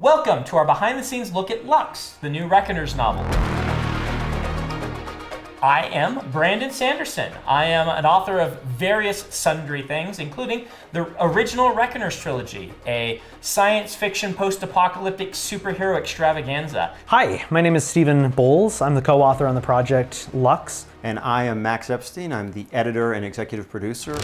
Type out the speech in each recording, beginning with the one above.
Welcome to our behind-the-scenes look at LUX, the new Reckoners novel. I am Brandon Sanderson. I am an author of various sundry things, including the original Reckoners trilogy, a science fiction post-apocalyptic superhero extravaganza. Hi, my name is Stephen Bohls. I'm the co-author on the project LUX. And I am Max Epstein. I'm the editor and executive producer.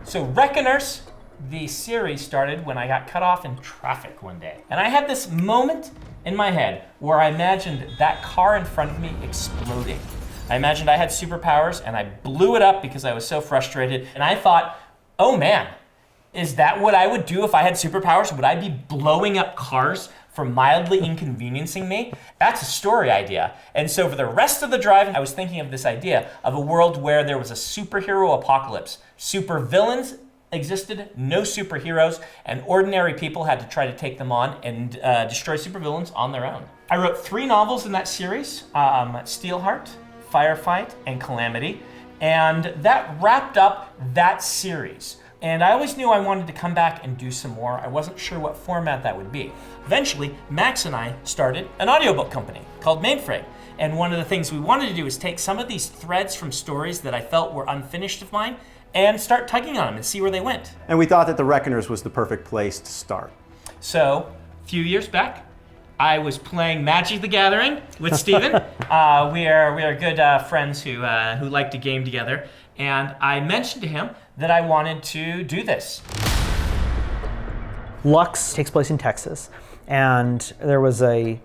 So Reckoners, the series started when I got cut off in traffic one day. And I had this moment in my head where I imagined that car in front of me exploding. I imagined I had superpowers and I blew it up because I was so frustrated. And I thought, oh man, is that what I would do if I had superpowers? Would I be blowing up cars for mildly inconveniencing me? That's a story idea. And so for the rest of the drive, I was thinking of this idea of a world where there was a superhero apocalypse. Supervillains existed, no superheroes, and ordinary people had to try to take them on and destroy supervillains on their own. I wrote 3 novels in that series, Steelheart, Firefight, and Calamity, and that wrapped up that series. And I always knew I wanted to come back and do some more. I wasn't sure what format that would be. Eventually, Max and I started an audiobook company called Mainframe. And one of the things we wanted to do is take some of these threads from stories that I felt were unfinished of mine and start tugging on them and see where they went. And we thought that the Reckoners was the perfect place to start. So, a few years back, I was playing Magic the Gathering with Stephen. We are good friends who like to game together. And I mentioned to him that I wanted to do this. LUX takes place in Texas, and there was a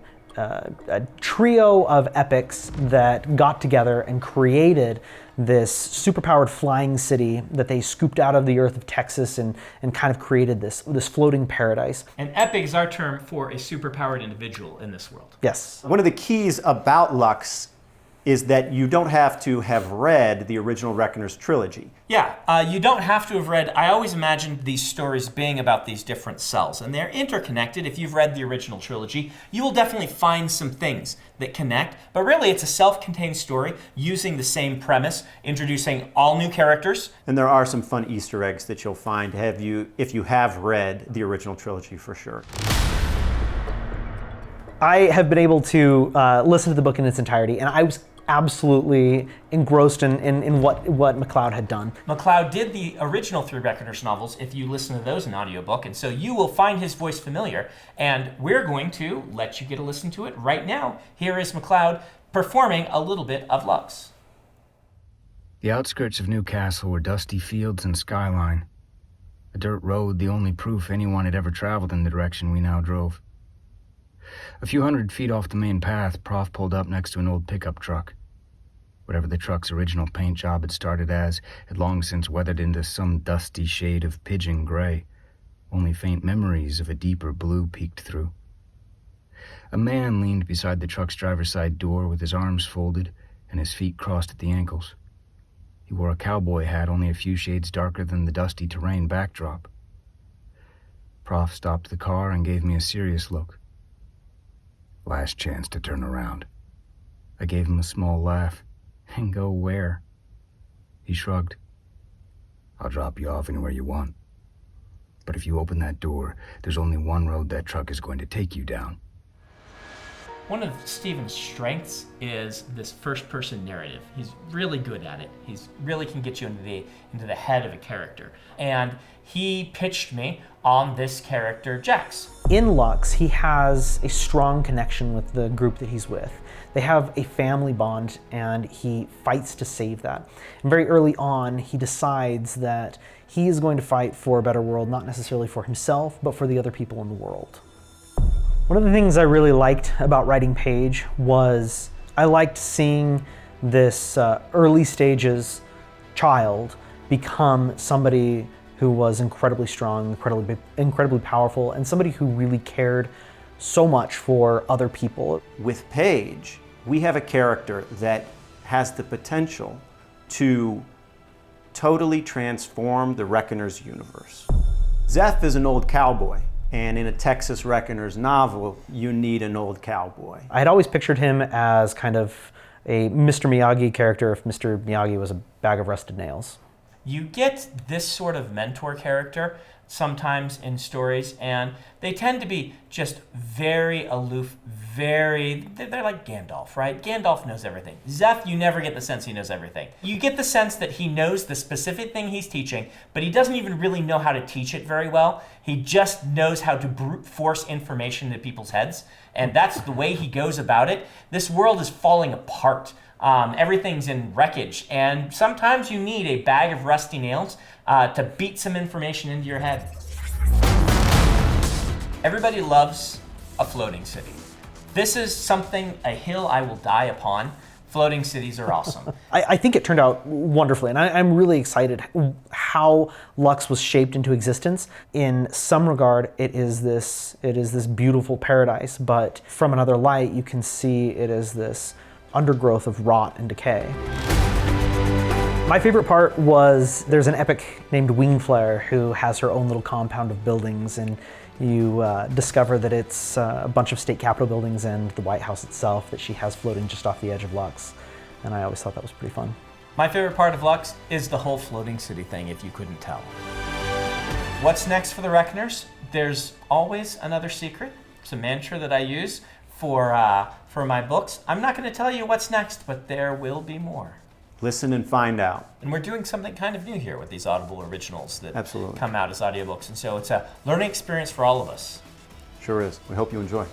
trio of epics that got together and created this superpowered flying city that they scooped out of the earth of Texas and kind of created this floating paradise. An epic is our term for a superpowered individual in this world. Yes. One of the keys about LUX is that you don't have to have read the original Reckoners trilogy. Yeah, you don't have to have read. I always imagined these stories being about these different cells, and they're interconnected. If you've read the original trilogy, you will definitely find some things that connect, but really it's a self-contained story using the same premise, introducing all new characters. And there are some fun Easter eggs that you'll find if you have read the original trilogy for sure. I have been able to listen to the book in its entirety, and I was absolutely engrossed in what MacLeod had done. MacLeod did the original 3 Reckoners novels, if you listen to those in audiobook, and so you will find his voice familiar, and we're going to let you get a listen to it right now. Here is MacLeod performing a little bit of LUX. The outskirts of Newcastle were dusty fields and skyline. A dirt road, the only proof anyone had ever traveled in the direction we now drove. A few hundred feet off the main path, Prof pulled up next to an old pickup truck. Whatever the truck's original paint job had started as had long since weathered into some dusty shade of pigeon gray. Only faint memories of a deeper blue peeked through. A man leaned beside the truck's driver's side door with his arms folded and his feet crossed at the ankles. He wore a cowboy hat only a few shades darker than the dusty terrain backdrop. Prof stopped the car and gave me a serious look. Last chance to turn around. I gave him a small laugh. And go where? He shrugged. I'll drop you off anywhere you want. But if you open that door, there's only one road that truck is going to take you down. One of Stephen's strengths is this first-person narrative. He's really good at it. He really can get you into the head of a character. And he pitched me on this character, Jax. In LUX, he has a strong connection with the group that he's with. They have a family bond, and he fights to save that. And very early on, he decides that he is going to fight for a better world, not necessarily for himself, but for the other people in the world. One of the things I really liked about writing Paige was I liked seeing this early stages child become somebody who was incredibly strong, incredibly powerful, and somebody who really cared so much for other people. With Paige, we have a character that has the potential to totally transform the Reckoners universe. Zeph is an old cowboy. And in a Texas Reckoners novel, you need an old cowboy. I had always pictured him as kind of a Mr. Miyagi character if Mr. Miyagi was a bag of rusted nails. You get this sort of mentor character sometimes in stories, and they tend to be just very aloof, they're like Gandalf, right? Gandalf knows everything. Zeph, you never get the sense he knows everything. You get the sense that he knows the specific thing he's teaching, but he doesn't even really know how to teach it very well. He just knows how to brute force information into people's heads, and that's the way he goes about it. This world is falling apart. Everything's in wreckage, and sometimes you need a bag of rusty nails to beat some information into your head. Everybody loves a floating city. This is something, a hill I will die upon. Floating cities are awesome. I think it turned out wonderfully, and I'm really excited how LUX was shaped into existence. In some regard, it is this beautiful paradise, but from another light, you can see it as this undergrowth of rot and decay. My favorite part was there's an epic named Wingflare who has her own little compound of buildings, and you discover that it's a bunch of state capitol buildings and the White House itself that she has floating just off the edge of LUX. And I always thought that was pretty fun. My favorite part of LUX is the whole floating city thing, if you couldn't tell. What's next for the Reckoners? There's always another secret. It's a mantra that I use for my books. I'm not going to tell you what's next, but there will be more. Listen and find out. And we're doing something kind of new here with these Audible originals that Absolutely. come out as audiobooks. And so it's a learning experience for all of us. Sure is. We hope you enjoy.